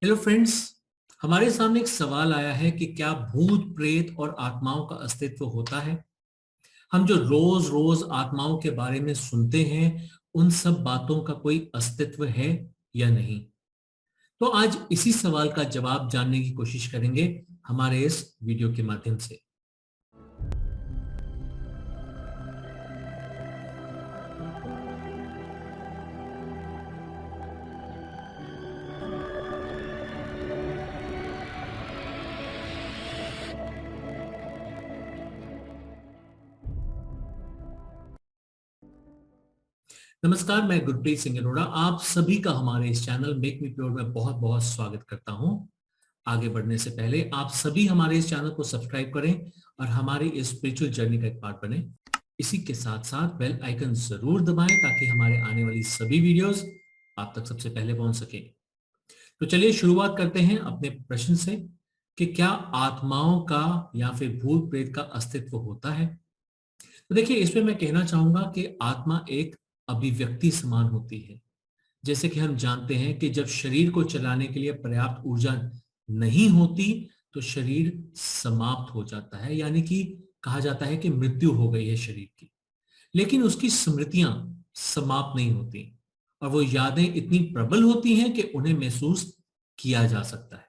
Hello friends. हमारे सामने एक सवाल आया है कि क्या भूत प्रेत और आत्माओं का अस्तित्व होता है। हम जो रोज रोज आत्माओं के बारे में सुनते हैं, उन सब बातों का कोई अस्तित्व है या नहीं। तो आज इसी सवाल का जवाब जानने की कोशिश करेंगे हमारे इस वीडियो के माध्यम से। नमस्कार, मैं गुरप्रीत सिंह अरोड़ा आप सभी का हमारे इस चैनल मेक मी प्योर में बहुत बहुत स्वागत करता हूं। आगे बढ़ने से पहले आप सभी हमारे इस चैनल को सब्सक्राइब करें और हमारी इस स्पिरिचुअल जर्नी का एक पार्ट बने। इसी के साथ साथ बेल आइकन जरूर दबाएं ताकि हमारे आने वाली सभी वीडियोस आप तक सबसे पहले पहुंच सके। तो चलिए शुरुआत करते हैं अपने प्रश्न से कि क्या आत्माओं का या फिर भूत प्रेत का अस्तित्व होता है। तो देखिए, इसमें मैं कहना चाहूंगा कि आत्मा एक अभिव्यक्ति समान होती है। जैसे कि हम जानते हैं कि जब शरीर को चलाने के लिए पर्याप्त ऊर्जा नहीं होती तो शरीर समाप्त हो जाता है, यानी कि कहा जाता है कि मृत्यु हो गई है शरीर की। लेकिन उसकी स्मृतियां समाप्त नहीं होती और वो यादें इतनी प्रबल होती हैं कि उन्हें महसूस किया जा सकता है।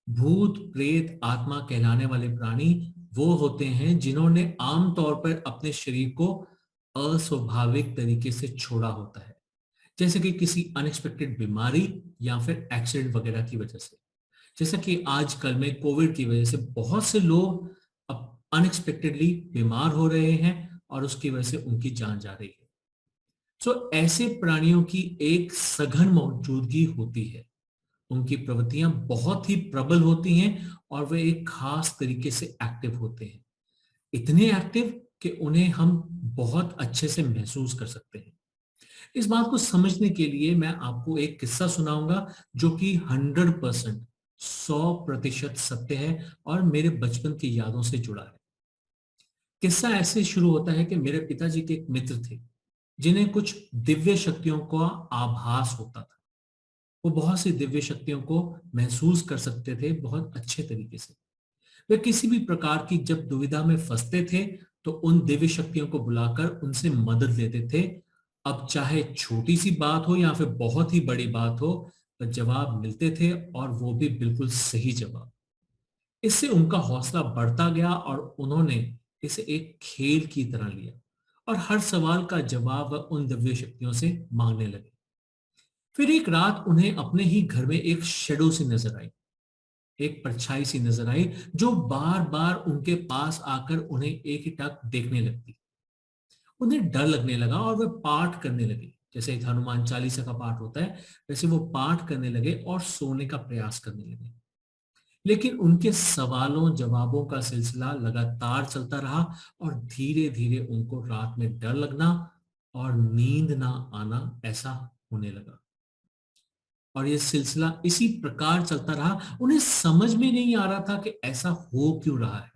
भूत प्रेत आत्मा कहलाने वाले प्राणी वो होते हैं जिन्होंने आमतौर पर अपने शरीर को अस्वाभाविक तरीके से छोड़ा होता है, जैसे कि किसी अनएक्सपेक्टेड बीमारी या फिर एक्सीडेंट वगैरह की वजह से। जैसा कि आजकल में कोविड की वजह से बहुत से लोग अब अनएक्सपेक्टेडली बीमार हो रहे हैं और उसकी वजह से उनकी जान जा रही है। ऐसे प्राणियों की एक सघन मौजूदगी होती है। उनकी प्रवृत्तियां बहुत ही प्रबल होती हैं और वे एक खास तरीके से एक्टिव होते हैं। इतने एक्टिव कि उन्हें हम बहुत अच्छे से महसूस कर सकते हैं। इस बात को समझने के लिए मैं आपको एक किस्सा सुनाऊंगा जो कि 100% 100% सत्य है और मेरे बचपन की यादों से जुड़ा है। किस्सा ऐसे शुरू होता है कि मेरे पिताजी के एक मित्र थे जिन्हें कुछ दिव्य शक्तियों का आभास होता था। वो बहुत सी दिव्य शक्तियों को महसूस कर सकते थे बहुत अच्छे तरीके से। वे किसी भी प्रकार की जब दुविधा में फंसते थे तो उन दिव्य शक्तियों को बुलाकर उनसे मदद लेते थे। अब चाहे छोटी सी बात हो या फिर बहुत ही बड़ी बात हो, पर जवाब मिलते थे और वो भी बिल्कुल सही जवाब। इससे उनका हौसला बढ़ता गया और उन्होंने इसे एक खेल की तरह लिया और हर सवाल का जवाब वह उन दिव्य शक्तियों से मांगने लगे। फिर एक रात उन्हें अपने ही घर में एक शेडो सी नजर आई, एक परछाई सी नजर आई जो बार बार उनके पास आकर उन्हें एक ही टक देखने लगती। उन्हें डर लगने लगा और वे पाठ करने लगे। जैसे एक हनुमान चालीसा का पाठ होता है, वैसे वो पाठ करने लगे और सोने का प्रयास करने लगे। लेकिन उनके सवालों जवाबों का सिलसिला लगातार चलता रहा और धीरे धीरे उनको रात में डर लगना और नींद ना आना ऐसा होने लगा। और ये सिलसिला इसी प्रकार चलता रहा। उन्हें समझ में नहीं आ रहा था कि ऐसा हो क्यों रहा है।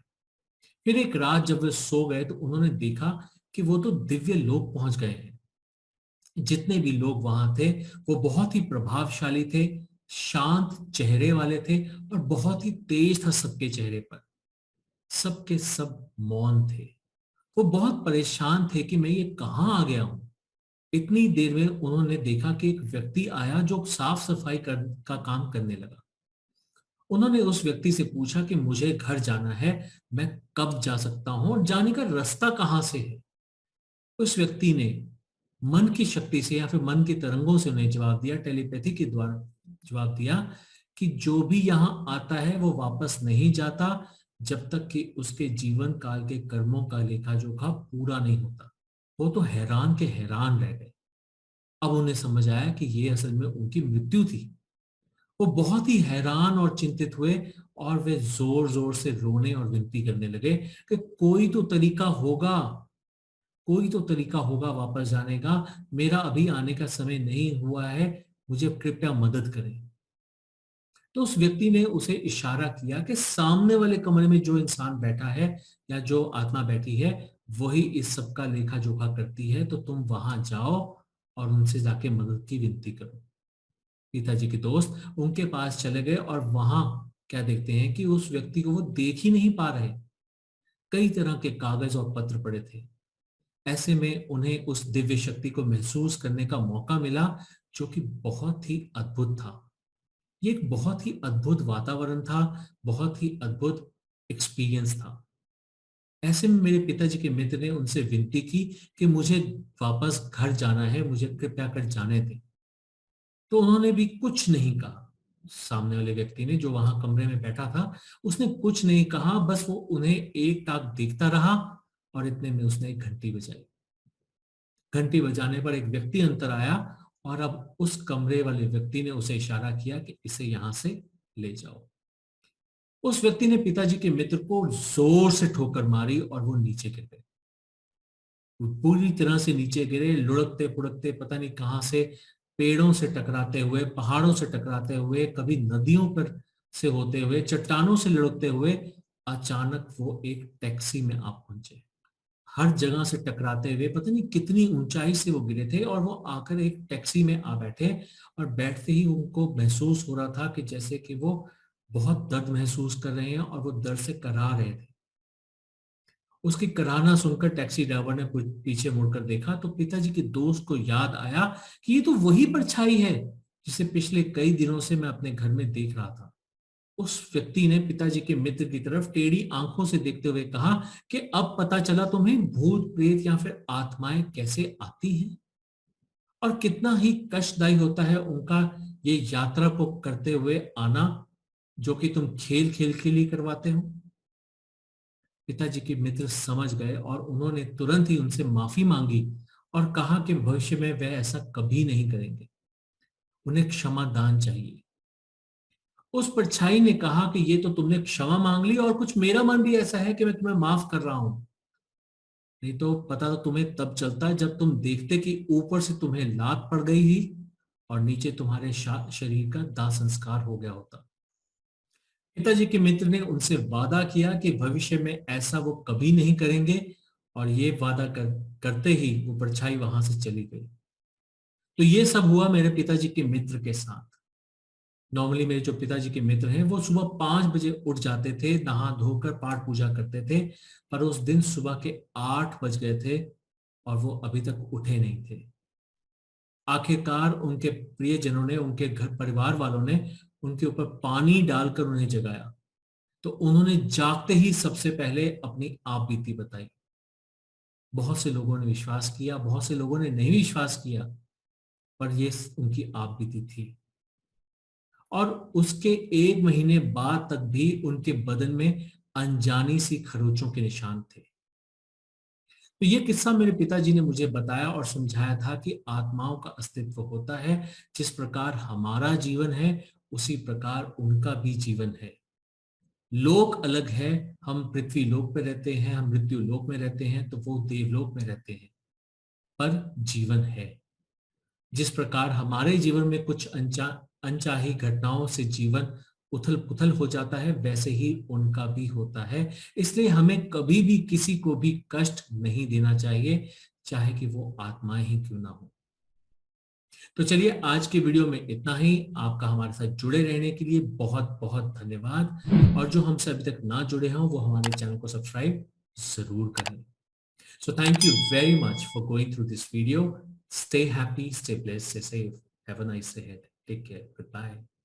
फिर एक रात जब वे सो गए तो उन्होंने देखा कि वो तो दिव्य लोक पहुंच गए हैं। जितने भी लोग वहां थे वो बहुत ही प्रभावशाली थे, शांत चेहरे वाले थे और बहुत ही तेज था सबके चेहरे पर। सबके सब मौन थे। वो बहुत परेशान थे कि मैं ये कहाँ आ गया हूँ। इतनी देर में उन्होंने देखा कि एक व्यक्ति आया जो साफ सफाई का काम करने लगा। उन्होंने उस व्यक्ति से पूछा कि मुझे घर जाना है, मैं कब जा सकता हूं और जाने का रास्ता कहां से है। उस व्यक्ति ने मन की शक्ति से या फिर मन की तरंगों से उन्हें जवाब दिया, टेलीपैथी के द्वारा जवाब दिया कि जो भी यहां आता है वो वापस नहीं जाता जब तक कि उसके जीवन काल के कर्मों का लेखा जोखा पूरा नहीं होता। वो तो हैरान के हैरान रह गए। अब उन्हें समझ आया कि ये असल में उनकी मृत्यु थी। वो बहुत ही हैरान और चिंतित हुए और वे जोर जोर से रोने और विनती करने लगे कि कोई तो तरीका होगा वापस जाने का। मेरा अभी आने का समय नहीं हुआ है, मुझे कृपया मदद करें। तो उस व्यक्ति ने उसे इशारा किया कि सामने वाले कमरे में जो इंसान बैठा है या जो आत्मा बैठी है वही इस सब का लेखा जोखा करती है, तो तुम वहां जाओ और उनसे जाके मदद की विनती करो। पिताजी के दोस्त उनके पास चले गए और वहां क्या देखते हैं कि उस व्यक्ति को वो देख ही नहीं पा रहे। कई तरह के कागज और पत्र पड़े थे। ऐसे में उन्हें उस दिव्य शक्ति को महसूस करने का मौका मिला, जो कि बहुत ही अद्भुत था। ये एक बहुत ही अद्भुत वातावरण था, बहुत ही अद्भुत एक्सपीरियंस था। ऐसे में मेरे पिताजी के मित्र ने उनसे विनती की कि मुझे वापस घर जाना है, मुझे कृपया कर जाने दें। तो उन्होंने भी कुछ नहीं कहा। सामने वाले व्यक्ति ने, जो वहां कमरे में बैठा था, उसने कुछ नहीं कहा, बस वो उन्हें एक टाक देखता रहा और इतने में उसने एक घंटी बजाई। घंटी बजाने पर एक व्यक्ति अंदर आया और अब उस कमरे वाले व्यक्ति ने उसे इशारा किया कि इसे यहां से ले जाओ। उस व्यक्ति ने पिताजी के मित्र को जोर से ठोकर मारी और वो नीचे गिर गए। वो पूरी तरह से नीचे गिरे, लुढ़कते पुढ़कते पता नहीं कहां से, पेड़ों से टकराते हुए, पहाड़ों से टकराते हुए, कभी नदियों पर से होते हुए, चट्टानों से लुढ़कते हुए, अचानक वो एक टैक्सी में आ पहुंचे। हर जगह से टकराते हुए पता नहीं कितनी ऊंचाई से वो गिरे थे और वो आकर एक टैक्सी में आ बैठे। और बैठते ही उनको महसूस हो रहा था कि जैसे कि वो बहुत दर्द महसूस कर रहे हैं और वो दर्द से करा रहे थे। उसकी कराहना सुनकर टैक्सी ड्राइवर ने पीछे मुड़कर देखा तो पिताजी के दोस्त को याद आया कि ये तो वही परछाई है जिसे पिछले कई दिनों से मैं अपने घर में देख रहा था। उस व्यक्ति ने पिताजी के मित्र की तरफ टेढ़ी आंखों से देखते हुए कहा कि अब पता चला तुम्हें भूत प्रेत या फिर आत्माएं कैसे आती हैं और कितना ही कष्टदायी होता है उनका ये यात्रा को करते हुए आना, जो कि तुम खेल खेल के लिए करवाते हो। पिताजी के मित्र समझ गए और उन्होंने तुरंत ही उनसे माफी मांगी और कहा कि भविष्य में वह ऐसा कभी नहीं करेंगे। उन्हें क्षमा दान चाहिए। उस परछाई ने कहा कि ये तो तुमने क्षमा मांग ली और कुछ मेरा मन भी ऐसा है कि मैं तुम्हें माफ कर रहा हूं। नहीं तो पता तो तुम्हें तब चलता है जब तुम देखते कि ऊपर से तुम्हें लात पड़ गई ही और नीचे तुम्हारे शरीर का दाह संस्कार हो गया होता। पिताजी के मित्र ने उनसे वादा किया कि भविष्य में ऐसा वो कभी नहीं करेंगे और ये वादा करते ही वो परछाई वहां से चली गई। तो ये सब हुआ मेरे पिताजी के मित्र के साथ। नॉर्मली मेरे जो पिताजी के मित्र हैं वो सुबह 5 बजे उठ जाते थे, नहा धोकर पाठ पूजा करते थे। पर उस दिन सुबह के 8 बज गए थे और वो अभी तक उठे नहीं थे। आखिरकार उनके प्रियजनों ने, उनके घर परिवार वालों ने उनके ऊपर पानी डालकर उन्हें जगाया। तो उन्होंने जागते ही सबसे पहले अपनी आप बीती बताई। बहुत से लोगों ने विश्वास किया, बहुत से लोगों ने नहीं विश्वास किया, पर ये उनकी आप बीती थी। और उसके 1 महीने बाद तक भी उनके बदन में अनजानी सी खरोचों के निशान थे। तो ये किस्सा मेरे पिताजी ने मुझे बताया और समझाया था कि आत्माओं का अस्तित्व होता है। जिस प्रकार हमारा जीवन है उसी प्रकार उनका भी जीवन है। लोक अलग है, हम पृथ्वी लोक पे रहते हैं, हम मृत्यु लोक में रहते हैं, तो वो देवलोक में रहते हैं। पर जीवन है। जिस प्रकार हमारे जीवन में कुछ अनचाही घटनाओं से जीवन उथल पुथल हो जाता है, वैसे ही उनका भी होता है। इसलिए हमें कभी भी किसी को भी कष्ट नहीं देना चाहिए, चाहे कि वो आत्माएं ही क्यों ना हो। तो चलिए, आज की वीडियो में इतना ही। आपका हमारे साथ जुड़े रहने के लिए बहुत बहुत धन्यवाद। और जो हमसे अभी तक ना जुड़े हों वो हमारे चैनल को सब्सक्राइब जरूर करें। So thank you very much for going through this video. Stay happy, stay blessed, stay safe. Have a nice day ahead. Take care. Goodbye.